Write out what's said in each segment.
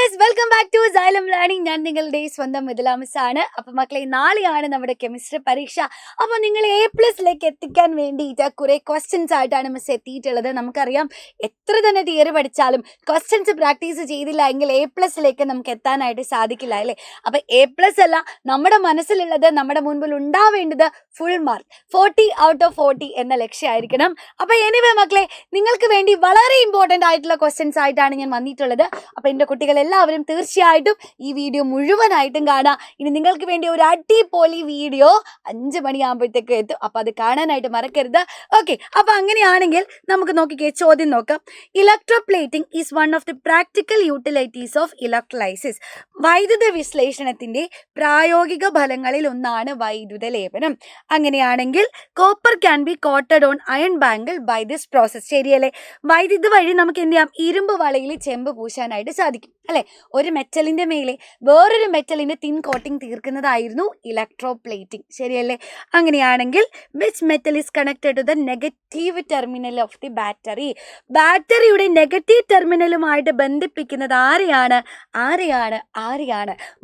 Guys, welcome back to Xylem learning. ഞാൻ നിങ്ങളുടെ സ്വന്തം മിഥിലാമിസ് ആണ്. അപ്പം മക്കളെ, നാളെയാണ് നമ്മുടെ കെമിസ്ട്രി പരീക്ഷ. അപ്പോൾ നിങ്ങൾ A+ലേക്ക് എത്തിക്കാൻ വേണ്ടിയിട്ട് കുറേ ക്വസ്റ്റ്യൻസ് ആയിട്ടാണ് മിസ് എത്തിയിട്ടുള്ളത്. നമുക്കറിയാം, എത്ര തന്നെ തിയറി പഠിച്ചാലും ക്വസ്റ്റ്യൻസ് പ്രാക്ടീസ് ചെയ്തില്ല എങ്കിൽ A+ലേക്ക് നമുക്ക് എത്താനായിട്ട് സാധിക്കില്ല അല്ലേ. അപ്പം A+ അല്ല, നമ്മുടെ മനസ്സിലുള്ളത്, നമ്മുടെ മുൻപിൽ ഉണ്ടാവേണ്ടത് ഫുൾ മാർക്ക് 40 ഔട്ട് ഓഫ് 40 എന്ന ലക്ഷ്യമായിരിക്കണം. അപ്പോൾ എനിവേ മക്കളെ, നിങ്ങൾക്ക് വേണ്ടി വളരെ ഇമ്പോർട്ടൻ്റ് ആയിട്ടുള്ള ക്വസ്റ്റ്യൻസ് ആയിട്ടാണ് ഞാൻ വന്നിട്ടുള്ളത്. അപ്പോൾ എൻ്റെ കുട്ടികളെല്ലാവരും തീർച്ചയായിട്ടും ഈ വീഡിയോ മുഴുവനായിട്ടും കാണാം. ഇനി നിങ്ങൾക്ക് വേണ്ടി ഒരു അടിപൊളി വീഡിയോ 5 മണിയാകുമ്പോഴത്തേക്ക് എത്തും. അപ്പോൾ അത് കാണാനായിട്ട് മറക്കരുത്. ഓക്കെ, അപ്പോൾ അങ്ങനെയാണെങ്കിൽ നമുക്ക് നോക്കിക്കേ, ചോദ്യം നോക്കാം. Electroplating is one of the practical utilities of electrolysis. വൈദ്യുത വിശ്ലേഷണത്തിൻ്റെ പ്രായോഗിക ഫലങ്ങളിൽ ഒന്നാണ് വൈദ്യുത ലേപനം. അങ്ങനെയാണെങ്കിൽ copper can be coated on iron bangle by this process. ശരിയല്ലേ? വൈദ്യുതി വഴി നമുക്ക് എന്ത് ചെയ്യാം? ഇരുമ്പ് വളയിൽ ചെമ്പ് പൂശാനായിട്ട് സാധിക്കും അല്ലെ. ഒരു മെറ്റലിന്റെ മേലെ വേറൊരു മെറ്റലിന്റെ തിൻ കോട്ടിംഗ് തീർക്കുന്നതായിരുന്നു ഇലക്ട്രോപ്ലേറ്റിംഗ്. ശരിയല്ലേ? അങ്ങനെയാണെങ്കിൽ which metal is connected to the negative terminal of the battery. ബാറ്ററിയുടെ നെഗറ്റീവ് ടെർമിനലുമായിട്ട് ബന്ധിപ്പിക്കുന്നത് ആരെയാണ്?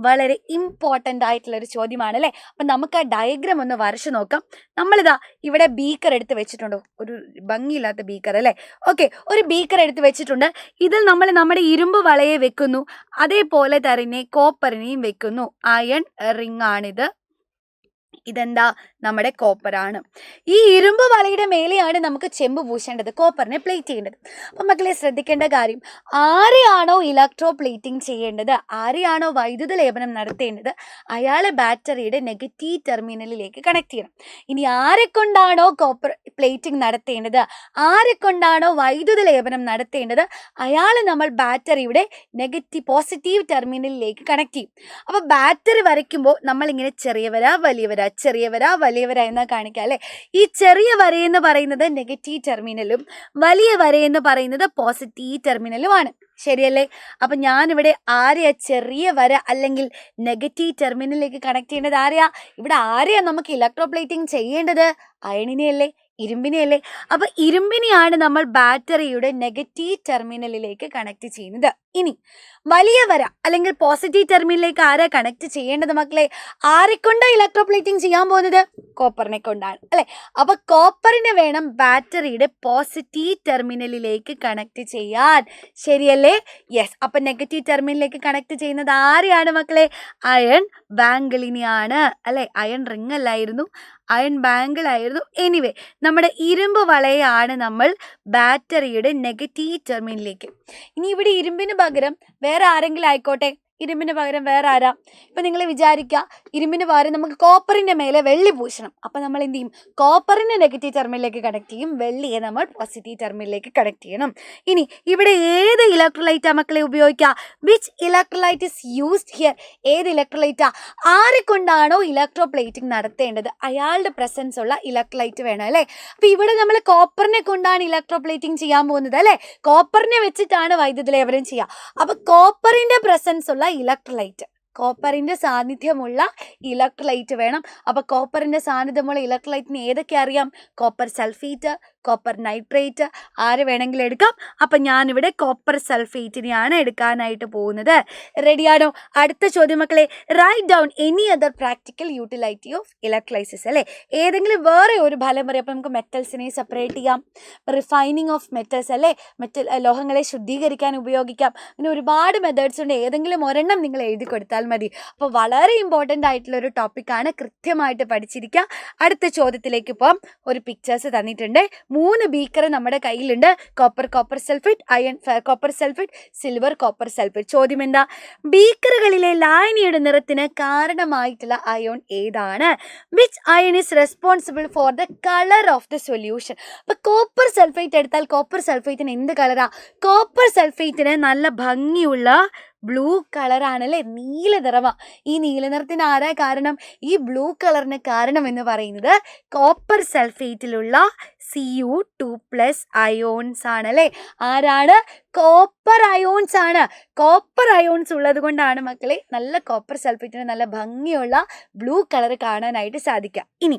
വളരെ ഇമ്പോർട്ടൻ്റ് ആയിട്ടുള്ള ഒരു ചോദ്യമാണ് അല്ലേ. അപ്പം നമുക്ക് ആ ഡയഗ്രാം ഒന്ന് വരച്ചു നോക്കാം. നമ്മളിതാ ഇവിടെ ബീക്കർ എടുത്ത് വെച്ചിട്ടുണ്ടോ? ഒരു ഭംഗിയില്ലാത്ത ബീക്കർ അല്ലേ. ഓക്കെ, ഒരു ബീക്കർ എടുത്ത് വെച്ചിട്ടുണ്ട്. ഇതിൽ നമ്മൾ നമ്മുടെ ഇരുമ്പ് വളയെ വെക്കുന്നു, അതേപോലെ തന്നെ കോപ്പറിനെയും വെക്കുന്നു. അയൺ റിംഗ് ആണിത്. ഇതെന്താ? നമ്മുടെ കോപ്പറാണ്. ഈ ഇരുമ്പ് വളയുടെ മേലെയാണ് നമുക്ക് ചെമ്പ് പൂശേണ്ടത്, കോപ്പറിനെ പ്ലേറ്റ് ചെയ്യേണ്ടത്. അപ്പം മക്കളെ, ശ്രദ്ധിക്കേണ്ട കാര്യം, ആരെയാണോ ഇലക്ട്രോ പ്ലേറ്റിംഗ് ചെയ്യേണ്ടത്, ആരെയാണോ വൈദ്യുത ലേപനം നടത്തേണ്ടത്, അയാളെ ബാറ്ററിയുടെ നെഗറ്റീവ് ടെർമിനലിലേക്ക് കണക്ട് ചെയ്യണം. ഇനി ആരെക്കൊണ്ടാണോ കോപ്പർ പ്ലേറ്റിംഗ് നടത്തേണ്ടത്, ആരെക്കൊണ്ടാണോ വൈദ്യുത ലേപനം നടത്തേണ്ടത്, അയാളെ നമ്മൾ ബാറ്ററിയുടെ പോസിറ്റീവ് ടെർമിനലിലേക്ക് കണക്ട് ചെയ്യും. അപ്പോൾ ബാറ്ററി വരയ്ക്കുമ്പോൾ നമ്മളിങ്ങനെ ചെറിയ വര, വലിയ വര, ചെറിയ വര, വലിയ വര എന്ന് കാണിക്കാം അല്ലേ. ഈ ചെറിയ വരയെന്ന് പറയുന്നത് നെഗറ്റീവ് ടെർമിനലും വലിയ വരയെന്ന് പറയുന്നത് പോസിറ്റീവ് ടെർമിനലുമാണ്. ശരിയല്ലേ? അപ്പം ഞാനിവിടെ ആരെയാ ചെറിയ വര അല്ലെങ്കിൽ നെഗറ്റീവ് ടെർമിനലിലേക്ക് കണക്ട് ചെയ്യേണ്ടത്? ഇവിടെ ആരെയാ നമുക്ക് ഇലക്ട്രോപ്ലേറ്റിംഗ് ചെയ്യേണ്ടത്? അയണിനെയല്ലേ, ഇരുമ്പിനെയല്ലേ. അപ്പൊ ഇരുമ്പിനെയാണ് നമ്മൾ ബാറ്ററിയുടെ നെഗറ്റീവ് ടെർമിനലിലേക്ക് കണക്ട് ചെയ്യുന്നത്. ഇനി വലിയ വര അല്ലെങ്കിൽ പോസിറ്റീവ് ടെർമിനലിലേക്ക് ആരാ കണക്ട് ചെയ്യേണ്ടത് മക്കളെ? ആരെക്കൊണ്ടാണ് ഇലക്ട്രോപ്ലേറ്റിംഗ് ചെയ്യാൻ പോകുന്നത്? കോപ്പറിനെ കൊണ്ടാണ് അല്ലെ. അപ്പൊ കോപ്പറിനെ വേണം ബാറ്ററിയുടെ പോസിറ്റീവ് ടെർമിനലിലേക്ക് കണക്ട് ചെയ്യാൻ. ശരിയല്ലേ? യെസ്. അപ്പൊ നെഗറ്റീവ് ടെർമിനലിലേക്ക് കണക്ട് ചെയ്യുന്നത് ആരെയാണ് മക്കളെ? അയൺ ബാങ്കിളിനെയാണ് അല്ലെ. അയൺ റിംഗ് അല്ലായിരുന്നു, അയൺ ബാങ്കിൾ ആയിരുന്നു. എനിവേ, നമ്മുടെ ഇരുമ്പ് വളയാണ് നമ്മൾ ബാറ്ററിയുടെ നെഗറ്റീവ് ടെർമിനലിലേക്ക്. ഇനി ഇവിടെ ഇരുമ്പിന് പകരം വേറെ ആരെങ്കിലും ആയിക്കോട്ടെ, ഇരുമ്പിന് പകരം വേറെ ആരാ? ഇപ്പം നിങ്ങൾ വിചാരിക്കുക, ഇരുമ്പിന് പകരം നമുക്ക് കോപ്പറിൻ്റെ മേലെ വെള്ളി പൂശണം. അപ്പം നമ്മൾ എന്ത് ചെയ്യും? കോപ്പറിനെ നെഗറ്റീവ് ടെർമിനലിലേക്ക് കണക്ട് ചെയ്യും, വെള്ളിയെ നമ്മൾ പോസിറ്റീവ് ടെർമിനലിലേക്ക് കണക്ട് ചെയ്യണം. ഇനി ഇവിടെ ഏത് ഇലക്ട്രോലൈറ്റാ മക്കളെ ഉപയോഗിക്കുക? Which electrolyte is used here? ഏത് ഇലക്ട്രോലൈറ്റാ? ആരെക്കൊണ്ടാണോ ഇലക്ട്രോപ്ലേറ്റിംഗ് നടത്തേണ്ടത്, അയാളുടെ പ്രസൻസ് ഉള്ള ഇലക്ട്രോലൈറ്റ് വേണം അല്ലേ. അപ്പം ഇവിടെ നമ്മൾ കോപ്പറിനെ കൊണ്ടാണ് ഇലക്ട്രോപ്ലേറ്റിംഗ് ചെയ്യാൻ പോകുന്നത് അല്ലേ. കോപ്പറിനെ വെച്ചിട്ടാണ് വൈദ്യുത ലേപനം ചെയ്യുക. അപ്പം കോപ്പറിൻ്റെ പ്രസൻസ് ഉള്ള ഇലക്ട്രോലൈറ്റ്, കോപ്പറിന്റെ സാന്നിധ്യമുള്ള ഇലക്ട്രോലൈറ്റ് വേണം. അപ്പോൾ കോപ്പറിന്റെ സാന്നിധ്യമുള്ള ഇലക്ട്രോലൈറ്റിന് ഏതൊക്കെ അറിയാം? കോപ്പർ സൾഫേറ്റ്, കോപ്പർ നൈട്രേറ്റ്, ആര് വേണമെങ്കിലും എടുക്കാം. അപ്പം ഞാനിവിടെ കോപ്പർ സൾഫേറ്റിനെയാണ് എടുക്കാനായിട്ട് പോകുന്നത്. റെഡിയാണോ? അടുത്ത ചോദ്യം മക്കളെ, right down any other practical utility of electrolysis അല്ലേ. ഏതെങ്കിലും വേറെ ഒരു ഫലം പറയും. അപ്പം നമുക്ക് മെറ്റൽസിനെ സെപ്പറേറ്റ് ചെയ്യാം, റിഫൈനിങ് ഓഫ് മെറ്റൽസ് അല്ലേ, ലോഹങ്ങളെ ശുദ്ധീകരിക്കാൻ ഉപയോഗിക്കാം. അങ്ങനെ ഒരുപാട് മെത്തേഡ്സ് ഉണ്ട്. ഏതെങ്കിലും ഒരെണ്ണം നിങ്ങൾ എഴുതി കൊടുത്താൽ മതി. അപ്പോൾ വളരെ ഇമ്പോർട്ടൻ്റ് ആയിട്ടുള്ള ഒരു ടോപ്പിക്കാണ്, കൃത്യമായിട്ട് പഠിച്ചിരിക്കുക. അടുത്ത ചോദ്യത്തിലേക്ക് പോകാം. ഒരു പിക്ചേഴ്സ് തന്നിട്ടുണ്ട്. 3 ബീക്കർ നമ്മുടെ കയ്യിലുണ്ട്. Copper sulphate, iron copper sulphate, silver copper sulphate. ചോദ്യം എന്താ? ബീക്കറുകളിലെ ലായനിയുടെ നിറത്തിന് കാരണമായിട്ടുള്ള അയോൺ ഏതാണ്? Which iron is responsible for the colour of the solution. അപ്പൊ കോപ്പർ സൾഫേറ്റ് എടുത്താൽ കോപ്പർ സൾഫേറ്റിന് എന്ത് കളറാ? കോപ്പർ സൾഫേറ്റിന് നല്ല ഭംഗിയുള്ള ബ്ലൂ കളറാണല്ലേ, നീല നിറമാണ്. ഈ നീല നിറത്തിന് ആരാ കാരണം? ഈ ബ്ലൂ കളറിന് കാരണം എന്ന് പറയുന്നത് കോപ്പർ സൾഫേറ്റിലുള്ള Cu2+ അയോൺസ് ആണല്ലേ. ആരാണ്? കോപ്പർ കോപ്പർ അയോൺസ് ആണ്. കോപ്പർ അയോൺസ് ഉള്ളത് കൊണ്ടാണ് മക്കളെ നല്ല കോപ്പർ സൾഫേറ്റിന് നല്ല ഭംഗിയുള്ള ബ്ലൂ കളർ കാണാനായിട്ട് സാധിക്കുക. ഇനി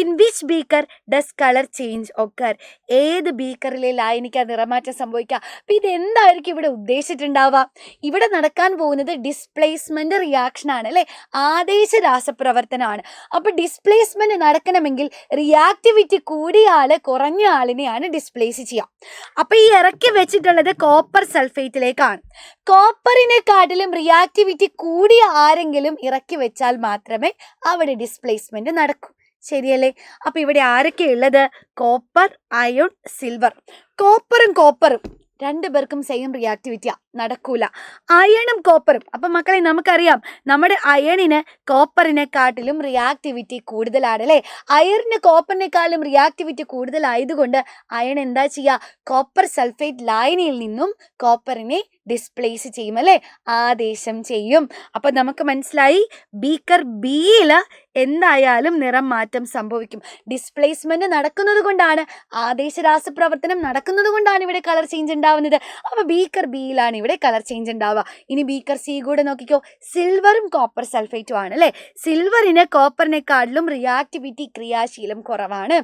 in which beaker does colour change occur? ഏത് ബീക്കറിലെ ലായനിക്ക് നിറമാറ്റം സംഭവിക്കുക? അപ്പൊ ഇതെന്തായിരിക്കും ഇവിടെ ഉദ്ദേശിച്ചിട്ടുണ്ടാവുക? ഇവിടെ നടക്കാൻ പോകുന്നത് ഡിസ്പ്ലേസ്മെന്റ് റിയാക്ഷൻ ആണ് അല്ലെ, ആദേശ രാസപ്രവർത്തനമാണ്. അപ്പൊ ഡിസ്പ്ലേസ്മെന്റ് നടക്കണമെങ്കിൽ റിയാക്ടിവിറ്റി കൂടിയ ആള് കുറഞ്ഞ ആളിനെയാണ് ഡിസ്പ്ലേസ് ചെയ്യുക. അപ്പൊ ഈ ഇറക്കി വെച്ചിട്ടുള്ളത് കോപ്പർ സൾഫേറ്റിലേക്കാണ്. കോപ്പറിനെക്കാട്ടിലും റിയാക്ടിവിറ്റി കൂടിയ ആരെങ്കിലും ഇറക്കി വെച്ചാൽ മാത്രമേ അവിടെ ഡിസ്പ്ലേസ്മെന്റ് നടക്കൂ. ശരിയല്ലേ? അപ്പൊ ഇവിടെ ആരൊക്കെ ഉള്ളത്? Copper, ion, silver. കോപ്പറും രണ്ടുപേർക്കും സെയിം റിയാക്ടിവിറ്റിയാ, നടക്കൂല. അയണും കോപ്പറും, അപ്പൊ മക്കളെ നമുക്കറിയാം നമ്മുടെ അയണിന് കോപ്പറിനെക്കാട്ടിലും റിയാക്ടിവിറ്റി കൂടുതലാണ് അല്ലെ. അയണിന് കോപ്പറിനെക്കാളും റിയാക്ടിവിറ്റി കൂടുതലായതുകൊണ്ട് അയൺ എന്താ ചെയ്യുക? കോപ്പർ സൾഫേറ്റ് ലായനിയിൽ നിന്നും കോപ്പറിനെ ഡിസ്പ്ലേസ് ചെയ്യും അല്ലെ, ആദേശം ചെയ്യും. അപ്പൊ നമുക്ക് മനസ്സിലായി ബീക്കർ ബിയില് എന്തായാലും നിറം മാറ്റം സംഭവിക്കും. ഡിസ്പ്ലേസ്മെന്റ് നടക്കുന്നത് കൊണ്ടാണ്, ആദേശ രാസപ്രവർത്തനം നടക്കുന്നത് കൊണ്ടാണ് ഇവിടെ കളർ ചേഞ്ച് ഉണ്ടാവുന്നത്. അപ്പൊ ബീക്കർ ബിയിലാണ് ഇവിടെ കളർ ചേഞ്ച് ഉണ്ടാവുക. ഇനി ബീക്കർ സി കൂടെ നോക്കിക്കോ, സിൽവറും കോപ്പർ സൾഫേറ്റും ആണ് അല്ലെ. സിൽവറിന് കോപ്പറിനെക്കാട്ടിലും റിയാക്ടിവിറ്റി, ക്രിയാശീലം കുറവാണ്.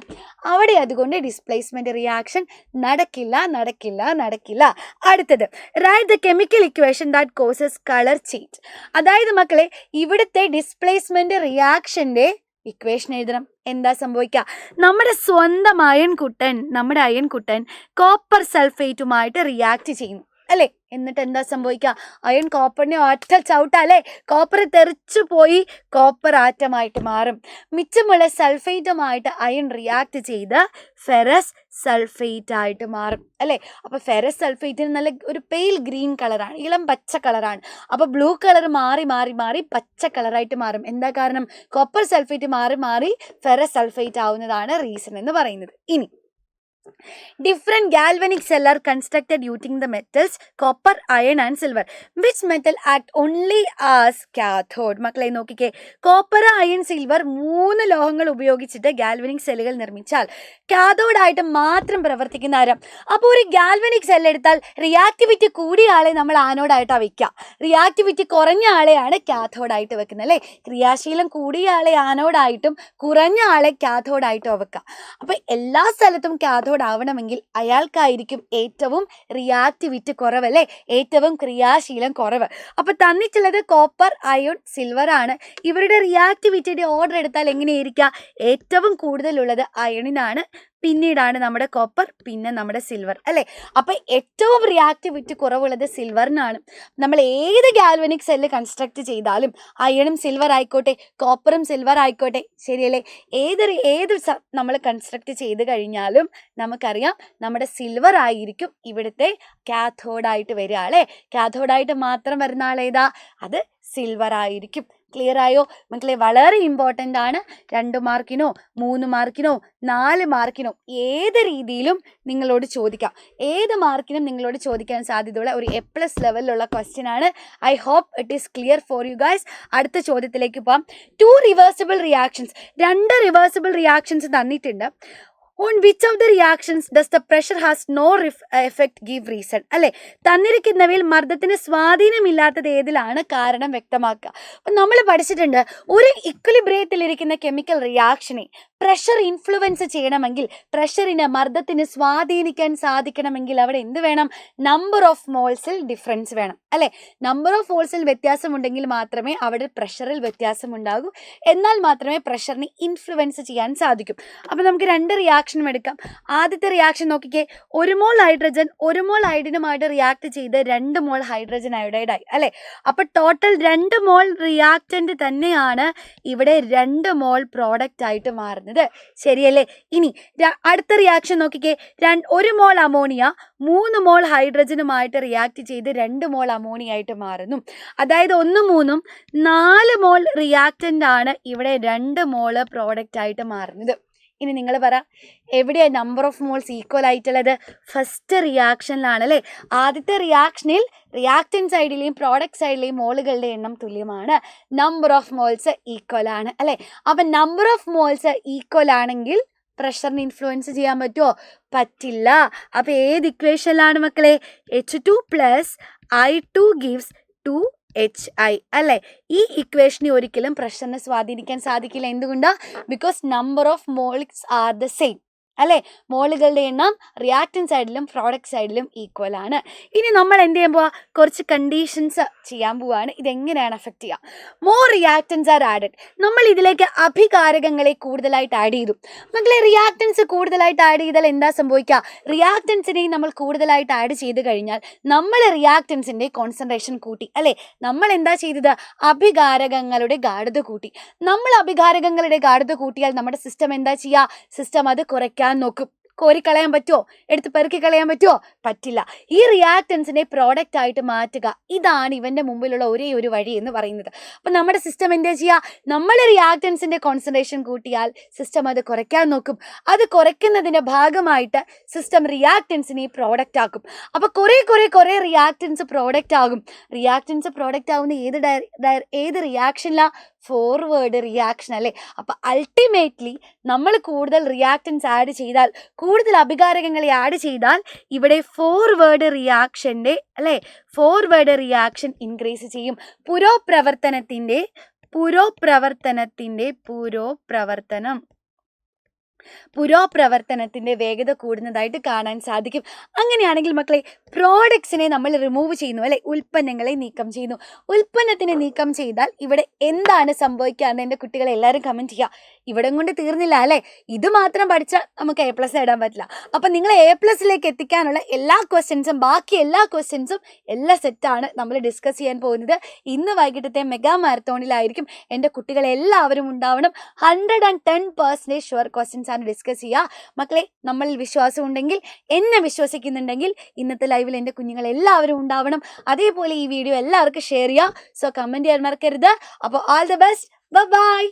അവിടെ അതുകൊണ്ട് ഡിസ്പ്ലേസ്മെന്റ് റിയാക്ഷൻ നടക്കില്ല. അടുത്തത് write the chemical equation that causes colour change. അതായത് മക്കളെ ഇവിടുത്തെ ഡിസ്പ്ലേസ്മെന്റ് റിയാക്ഷന്റെ ഇക്വേഷൻ എഴുതണം. എന്താ സംഭവിക്കുക? നമ്മുടെ സ്വന്തം അയൺകുട്ടൻ കോപ്പർ സൾഫേറ്റുമായിട്ട് റിയാക്ട് ചെയ്യുന്നു അല്ലെ. എന്നിട്ട് എന്താ സംഭവിക്കുക? അയൺ കോപ്പറിനെ ഒറ്റ ചവിട്ട അല്ലെ, കോപ്പർ തെറിച്ചു പോയി കോപ്പർ ആറ്റമായിട്ട് മാറും. മിച്ചമുള്ള സൾഫേറ്റുമായിട്ട് അയൺ റിയാക്ട് ചെയ്ത് ഫെറസ് സൾഫേറ്റ് ആയിട്ട് മാറും അല്ലെ. അപ്പൊ ഫെറസ് സൾഫേറ്റിന് നല്ല ഒരു പെയിൽ ഗ്രീൻ കളറാണ്, ഇളം പച്ച കളറാണ്. അപ്പൊ ബ്ലൂ കളർ മാറി പച്ച കളറായിട്ട് മാറും. എന്താ കാരണം? കോപ്പർ സൾഫേറ്റ് മാറി ഫെറസ് സൾഫേറ്റ് ആവുന്നതാണ് റീസൺ എന്ന് പറയുന്നത്. ഇനി different galvanic cell are constructed using the metals copper, iron and silver. Which metal act only as cathode? മക്കളെ നോക്കിക്കേ, കോപ്പർ, അയൺ, സിൽവർ 3 ലോഹങ്ങൾ ഉപയോഗിച്ചിട്ട് ഗാൽവനിക് സെല്ലുകൾ നിർമ്മിച്ചാൽ കാഥോഡ് ആയിട്ട് മാത്രം പ്രവർത്തിക്കുന്ന ആരം. അപ്പോൾ ഒരു ഗാൽവനിക് സെൽ എടുത്താൽ റിയാക്ടിവിറ്റി കൂടിയ ആളെ നമ്മൾ ആനോഡായിട്ടാണ് വെക്കുക, റിയാക്ടിവിറ്റി കുറഞ്ഞ ആളെയാണ് കാഥോഡായിട്ട് വെക്കുന്നത് അല്ലെ. ക്രിയാശീലം കൂടിയ ആളെ ആനോഡായിട്ടും കുറഞ്ഞ ആളെ കാഥോഡായിട്ടോ വെക്കുക. അപ്പൊ എല്ലാ സ്ഥലത്തും കാഥോഡ് ആവണമെങ്കിൽ അയാൾക്കായിരിക്കും ഏറ്റവും റിയാക്ടിവിറ്റി കുറവല്ലേ, ഏറ്റവും ക്രിയാശീലം കുറവ്. അപ്പൊ തന്നിട്ടുള്ളത് കോപ്പർ, അയോൺ, സിൽവർ ആണ്. ഇവരുടെ റിയാക്ടിവിറ്റിയുടെ ഓർഡർ എടുത്താൽ എങ്ങനെയായിരിക്കുക? ഏറ്റവും കൂടുതലുള്ളത് അയണിനാണ്, പിന്നീടാണ് നമ്മുടെ കോപ്പർ, പിന്നെ നമ്മുടെ സിൽവർ അല്ലെ. അപ്പൊ ഏറ്റവും റിയാക്ടിവിറ്റി കുറവുള്ളത് സിൽവറിനാണ്. നമ്മൾ ഏത് ഗാൽവനിക് സെല്ല് കൺസ്ട്രക്ട് ചെയ്താലും അയണും സിൽവർ ആയിക്കോട്ടെ, കോപ്പറും സിൽവർ ആയിക്കോട്ടെ, ശരിയല്ലേ, ഏത് നമ്മൾ കൺസ്ട്രക്ട് ചെയ്ത് കഴിഞ്ഞാലും നമുക്കറിയാം നമ്മുടെ സിൽവർ ആയിരിക്കും ഇവിടുത്തെ കാഥോഡായിട്ട് വരിക അല്ലെ. കാഥോഡായിട്ട് മാത്രം വരുന്ന ആളേതാ? അത് സിൽവർ ആയിരിക്കും. ക്ലിയർ ആയോ മക്കളെ? വളരെ ഇമ്പോർട്ടൻ്റ് ആണ്. 2 മാർക്കിനോ 3 മാർക്കിനോ 4 മാർക്കിനോ ഏത് രീതിയിലും നിങ്ങളോട് ചോദിക്കാം, ഏത് മാർക്കിനും നിങ്ങളോട് ചോദിക്കാൻ സാധ്യതയുള്ള ഒരു A+ ലെവലിലുള്ള ക്വസ്റ്റ്യൻ ആണ്. I hope it is clear for you guys. അടുത്ത ചോദ്യത്തിലേക്ക് പോകാം. 2 റിവേഴ്സിബിൾ റിയാക്ഷൻസ്, 2 റിവേഴ്സിബിൾ റിയാക്ഷൻസ് തന്നിട്ടുണ്ട്. On which of the reactions does the pressure has no effect give reason? അല്ലെ, തന്നിരിക്കുന്നവയിൽ മർദ്ദത്തിന് സ്വാധീനമില്ലാത്തത് ഏതിലാണ്? കാരണം വ്യക്തമാക്കുക. അപ്പം നമ്മൾ പഠിച്ചിട്ടുണ്ട് ഒരു ഇക്വിലിബ്രിയത്തിലിരിക്കുന്ന കെമിക്കൽ റിയാക്ഷനെ പ്രഷർ ഇൻഫ്ലുവൻസ് ചെയ്യണമെങ്കിൽ, പ്രഷറിന് മർദ്ദത്തിന് സ്വാധീനിക്കാൻ സാധിക്കണമെങ്കിൽ അവിടെ എന്ത് വേണം? നമ്പർ ഓഫ് മോൾസിൽ ഡിഫറൻസ് വേണം അല്ലെ. നമ്പർ ഓഫ് മോൾസിൽ വ്യത്യാസമുണ്ടെങ്കിൽ മാത്രമേ അവിടെ പ്രഷറിൽ വ്യത്യാസം ഉണ്ടാകൂ, എന്നാൽ മാത്രമേ പ്രഷറിനെ ഇൻഫ്ലുവൻസ് ചെയ്യാൻ സാധിക്കും. അപ്പം നമുക്ക് 2 റിയാക്ഷനും എടുക്കാം. ആദ്യത്തെ റിയാക്ഷൻ നോക്കിക്കേ, 1 മോൾ ഹൈഡ്രജൻ 1 മോൾ അയഡിനുമായിട്ട് റിയാക്ട് ചെയ്ത് 2 മോൾ ഹൈഡ്രജൻ അയോഡൈഡായി അല്ലെ. അപ്പൊ ടോട്ടൽ 2 മോൾ റിയാക്റ്റന്റ് തന്നെയാണ് ഇവിടെ 2 മോൾ പ്രോഡക്റ്റ് ആയിട്ട് മാറുന്നത്, ശരിയല്ലേ. ഇനി അടുത്ത റിയാക്ഷൻ നോക്കിക്കേ, 1 മോൾ അമോണിയ 3 മോൾ ഹൈഡ്രജനുമായിട്ട് റിയാക്ട് ചെയ്ത് 2 മോൾ അമോണിയ ആയിട്ട് മാറുന്നു. അതായത് 1 3 4 മോൾ റിയാക്റ്റന്റ് ആണ് ഇവിടെ 2 മോള് പ്രോഡക്റ്റ് ആയിട്ട് മാറുന്നത്. ഇനി നിങ്ങൾ പറ, എവിടെയാണ് നമ്പർ ഓഫ് മോൾസ് ഈക്വൽ ആയിട്ടുള്ളത്? ഫസ്റ്റ് റിയാക്ഷനിലാണ് അല്ലേ. ആദ്യത്തെ റിയാക്ഷനിൽ റിയാക്റ്റന്റ് സൈഡിലെയും പ്രോഡക്റ്റ് സൈഡിലെയും മോളുകളുടെ എണ്ണം തുല്യമാണ്, നമ്പർ ഓഫ് മോൾസ് ഈക്വൽ ആണ് അല്ലേ. അപ്പം നമ്പർ ഓഫ് മോൾസ് ഈക്വൽ ആണെങ്കിൽ പ്രഷറിന് ഇൻഫ്ലുവൻസ് ചെയ്യാൻ പറ്റുമോ? പറ്റില്ല. അപ്പോൾ ഏത് ഇക്വേഷനിലാണ് മക്കളെ? H2 plus I2 gives 2HI അല്ലേ? ഈ ഇക്വേഷനെ ഒരിക്കലും പ്രഷറിനെ സ്വാധീനിക്കാൻ സാധിക്കില്ല. എന്തുകൊണ്ടാ? Because number of moles are the same അല്ലേ? മോളുകളുടെ എണ്ണം റിയാക്ടൻറ്റ് സൈഡിലും പ്രോഡക്റ്റ് സൈഡിലും ഈക്വൽ ആണ്. ഇനി നമ്മൾ എന്ത് ചെയ്യാൻ പോവാ? കുറച്ച് കണ്ടീഷൻസ് ചെയ്യാൻ പോവാണ്. ഇതെങ്ങനെയാണ് അഫക്റ്റ് ചെയ്യുക? More reactance R added. നമ്മൾ ഇതിലേക്ക് അഭികാരകങ്ങളെ കൂടുതലായിട്ട് ആഡ് ചെയ്തു. മക്കളെ, റിയാക്ടൻസ് കൂടുതലായിട്ട് ആഡ് ചെയ്താൽ എന്താ സംഭവിക്കുക? റിയാക്ടൻസിനെ നമ്മൾ കൂടുതലായിട്ട് ആഡ് ചെയ്ത് കഴിഞ്ഞാൽ നമ്മൾ റിയാക്ടൻസിൻ്റെ കോൺസെൻട്രേഷൻ കൂട്ടി അല്ലേ? നമ്മൾ എന്താ ചെയ്തത്? അഭികാരകങ്ങളുടെ ഗാഢത കൂട്ടി. നമ്മൾ അഭികാരകങ്ങളുടെ ഗാഢത കൂട്ടിയാൽ നമ്മുടെ സിസ്റ്റം എന്താ ചെയ്യുക? സിസ്റ്റം അത് കുറയ്ക്കാൻ നോക്കും. കോരിക്കളയാൻ പറ്റുമോ? എടുത്ത് പെറുക്കി കളയാൻ പറ്റുമോ? പറ്റില്ല. ഈ റിയാക്ടൻസിനെ പ്രോഡക്റ്റ് ആയിട്ട് മാറ്റുക, ഇതാണ് ഇവൻ്റെ മുമ്പിലുള്ള ഒരേ ഒരു വഴി എന്ന് പറയുന്നത്. അപ്പം നമ്മുടെ സിസ്റ്റം എന്താ ചെയ്യുക? നമ്മൾ റിയാക്ടൻസിൻ്റെ കോൺസെൻട്രേഷൻ കൂട്ടിയാൽ സിസ്റ്റം അത് കുറയ്ക്കാൻ നോക്കും. അത് കുറയ്ക്കുന്നതിൻ്റെ ഭാഗമായിട്ട് സിസ്റ്റം റിയാക്ടൻസിനെ പ്രോഡക്റ്റ് ആക്കും. അപ്പോൾ കുറേ റിയാക്ടൻസ് പ്രോഡക്റ്റ് ആകും. റിയാക്ടൻസ് പ്രോഡക്റ്റ് ആവുന്ന ഏത് റിയാക്ഷനിലാണ്? ഫോർവേഡ് റിയാക്ഷൻ അല്ലേ? അപ്പോൾ അൾട്ടിമേറ്റ്ലി നമ്മൾ കൂടുതൽ റിയാക്ടൻസ് ആഡ് ചെയ്താൽ, കൂടുതൽ അഭികാരകങ്ങളെ ആഡ് ചെയ്താൽ ഇവിടെ ഫോർവേഡ് റിയാക്ഷൻ ഇൻക്രീസ് ചെയ്യും. പുരോപ്രവർത്തനത്തിൻ്റെ വേഗത കൂടുന്നതായിട്ട് കാണാൻ സാധിക്കും. അങ്ങനെയാണെങ്കിൽ മക്കളെ, പ്രോഡക്ട്സിനെ നമ്മൾ റിമൂവ് ചെയ്യുന്നു അല്ലെ? ഉൽപ്പന്നങ്ങളെ നീക്കം ചെയ്യുന്നു. ഉൽപ്പന്നത്തിനെ നീക്കം ചെയ്താൽ ഇവിടെ എന്താണ് സംഭവിക്കുക എന്ന് എൻ്റെ കുട്ടികളെ എല്ലാവരും കമൻറ്റ് ചെയ്യുക. ഇവിടം കൊണ്ട് തീർന്നില്ല അല്ലേ? ഇത് മാത്രം പഠിച്ചാൽ നമുക്ക് A+ നേടാൻ പറ്റില്ല. അപ്പം നിങ്ങൾ A+ എത്തിക്കാനുള്ള എല്ലാ ക്വസ്റ്റ്യൻസും, ബാക്കി എല്ലാ ക്വസ്റ്റ്യൻസും എല്ലാ സെറ്റാണ് നമ്മൾ ഡിസ്കസ് ചെയ്യാൻ പോകുന്നത്. ഇന്ന് വൈകിട്ടത്തെ മെഗാ മാരത്തോണിലായിരിക്കും എൻ്റെ കുട്ടികളെല്ലാവരും ഉണ്ടാവണം. 110% ഷുവർ ക്വസ്റ്റ്യൻസ് ആണ് ഡിസ്കസ് ചെയ്യുക. മക്കളെ, നമ്മളിൽ വിശ്വാസം ഉണ്ടെങ്കിൽ, എന്നെ വിശ്വസിക്കുന്നുണ്ടെങ്കിൽ ഇന്നത്തെ ലൈവിൽ എൻ്റെ കുഞ്ഞുങ്ങൾ എല്ലാവരും ഉണ്ടാവണം. അതേപോലെ ഈ വീഡിയോ എല്ലാവർക്കും ഷെയർ ചെയ്യുക. സോ കമൻറ്റ് ചെയ്യാൻ മറക്കരുത്. അപ്പോൾ ഓൾ ദ ബെസ്റ്റ്. ബൈ.